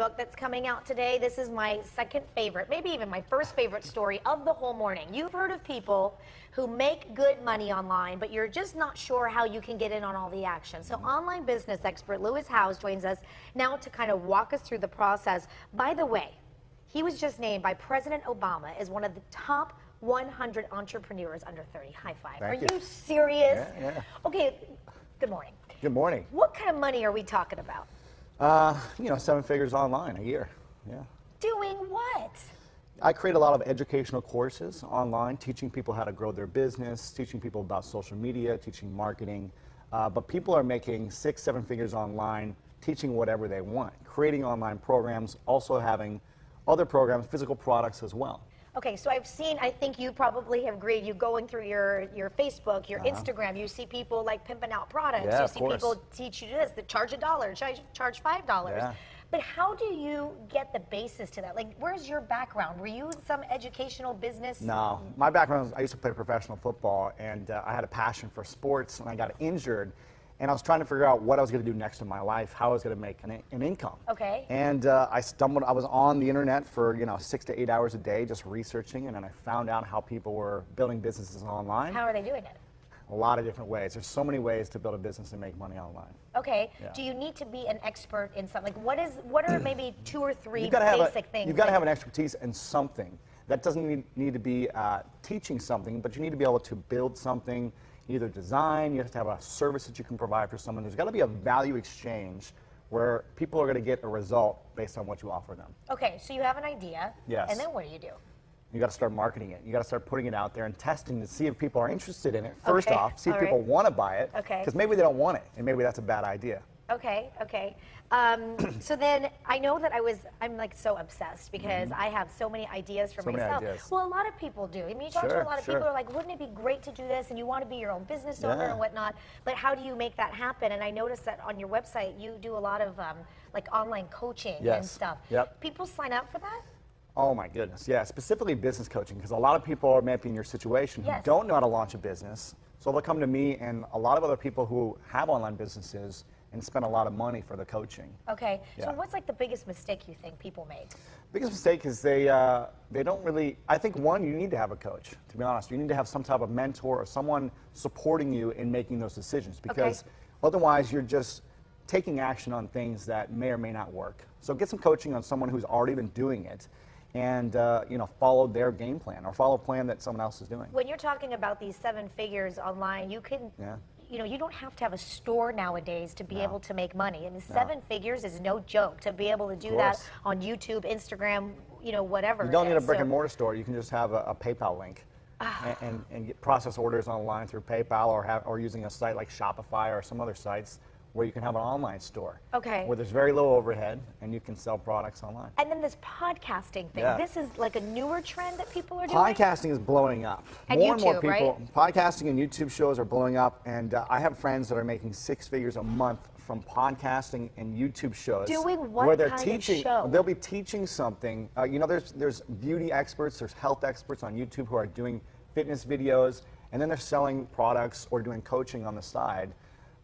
book that's coming out today. This is my second favorite, maybe even my first favorite story of the whole morning. You've heard of people who make good money online, but you're just not sure how you can get in on all the action. So online business expert Lewis Howes joins us now to kind of walk us through the process. By the way, he was just named by President Obama as one of the top 100 entrepreneurs under 30. High five. Are you serious? Yeah. Okay, good morning. Good morning. What kind of money are we talking about? 7 figures online a year. Yeah. Doing what? I create a lot of educational courses online, teaching people how to grow their business, teaching people about social media, teaching marketing. But people are making 6-7 figures online, teaching whatever they want, creating online programs, also having other programs, physical products as well. Okay, so I've seen, I think you probably have agreed, you going through your Facebook, your Instagram, you see people like pimping out products, Yeah, you of see course. people teach you this, that charge $1, charge $5. Yeah. But how do you get the basis to that? Like, where's your background? Were you in some educational business? No, my background is I used to play professional football, and I had a passion for sports, and I got injured, and I was trying to figure out what I was going to do next in my life, how I was going to make an income. Okay. And I was on the internet for 6 to 8 hours a day just researching, and then I found out how people were building businesses online. How are they doing it? A lot of different ways. There's so many ways to build a business and make money online. Okay. Yeah. Do you need to be an expert in something? Like, what are maybe 2 or 3 basic things? You've got to have an expertise in something. That doesn't need to be teaching something, but you need to be able to build something, either design, you have to have a service that you can provide for someone. There's got to be a value exchange where people are going to get a result based on what you offer them. Okay, so you have an idea. Yes. And then what do you do? You got to start marketing it. You got to start putting it out there and testing to see if people are interested in it. First Okay, off, see if all people right. want to buy it. Okay. Because maybe they don't want it, and maybe that's a bad idea. Okay, okay. So then I know that I'm like so obsessed because I have so many ideas for So many myself. ideas. Well, a lot of people do. I mean, you talk to Sure, a lot of sure. people who are like, wouldn't it be great to do this? And you want to be your own business owner Yeah. and whatnot. But how do you make that happen? And I noticed that on your website, you do a lot of like online coaching and Yes. stuff. Yep. People sign up for that? Oh my goodness, yeah, specifically business coaching, because a lot of people are maybe in your situation who Yes. don't know how to launch a business. So they'll come to me and a lot of other people who have online businesses and spend a lot of money for the coaching. Okay. So Yeah. what's like the biggest mistake you think people make? Biggest mistake is they don't really, I think one, you need to have a coach, to be honest. You need to have some type of mentor or someone supporting you in making those decisions, because otherwise you're just taking action on things that may or may not work. So get some coaching on someone who's already been doing it and follow their game plan or follow a plan that someone else is doing. When you're talking about these 7 figures online, you can, you don't have to have a store nowadays to be able to make money. I mean, 7 figures is no joke to be able to do that on YouTube, Instagram, whatever. You don't need a brick and mortar store. You can just have a PayPal link and get process orders online through PayPal or using a site like Shopify or some other sites where you can have an online store. Okay. Where there's very low overhead and you can sell products online. And then this podcasting thing. Yeah. This is like a newer trend that people are doing? Podcasting is blowing up. And More and more YouTube, people, podcasting and YouTube shows are blowing up, and I have friends that are making 6 figures a month from podcasting and YouTube shows. Doing what where they're kind of teaching, show? They'll be teaching something. There's beauty experts, there's health experts on YouTube who are doing fitness videos, and then they're selling products or doing coaching on the side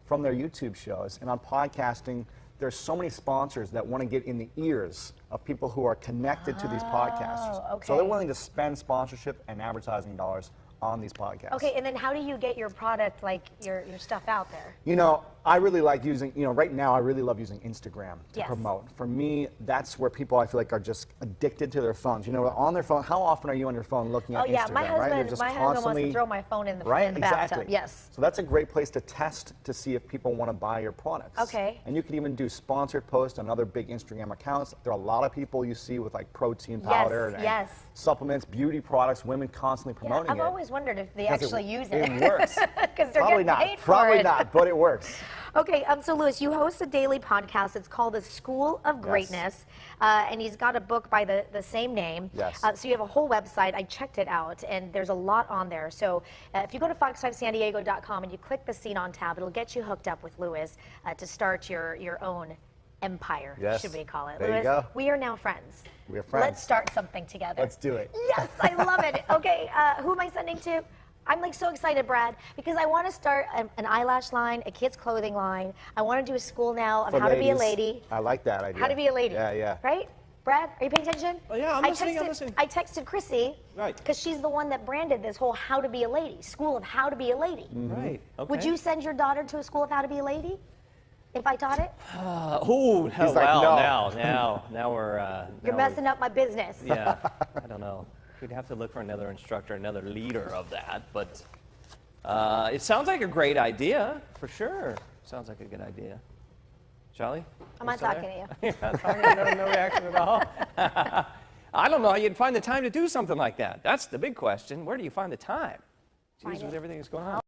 from their YouTube shows. And on podcasting, there's so many sponsors that want to get in the ears of people who are connected to these podcasters. Okay. So they're willing to spend sponsorship and advertising dollars on these podcasts. Okay, and then how do you get your product, like your stuff out there? I really like using, right now I really love using Instagram to Yes. promote. For me, that's where people I feel like are just addicted to their phones. On their phone, how often are you on your phone looking at Oh yeah, Instagram, my right? husband, You're just my husband wants to constantly- throw my phone in the Right, bathtub. exactly. Yes. So that's a great place to test to see if people want to buy your products. Okay. And you can even do sponsored posts on other big Instagram accounts. There are a lot of people you see with like protein powder and yes. supplements, beauty products, women constantly promoting I've it. always wondered if they 'Cause actually use it. It works. Because they're Probably getting not. paid for Probably it. not, but it works. Okay, so Lewis, you host a daily podcast. It's called The School of Greatness, and he's got a book by the same name. Yes. So you have a whole website. I checked it out, and there's a lot on there. So if you go to fox5sandiego.com and you click the Scene On tab, it'll get you hooked up with Lewis to start your own empire, Yes. should we call it. There you Lewis, go. we are now friends. We are friends. Let's start something together. Let's do it. Yes, I love it. Okay, who am I sending to? I'm like so excited, Brad, because I want to start an eyelash line, a kids clothing line. I want to do a school now of For how to be a ladies. lady. I like that idea. How to be a lady. Yeah, yeah. Right? Brad, are you paying attention? Oh, yeah, I'm listening. I texted Chrissy. Right. Because she's the one that branded this whole how to be a lady, school of how to be a lady. Right. Okay. Would you send your daughter to a school of how to be a lady? If I taught it? Oh, He's like, no. now we're. You're messing up my business. Yeah, I don't know. We'd have to look for another instructor, another leader of that. But it sounds like a great idea, for sure. Sounds like a good idea. Charlie? I'm not talking to you. You're not talking, no reaction at all? I don't know how you'd find the time to do something like that. That's the big question. Where do you find the time? Find Jeez, with it. everything that's going on.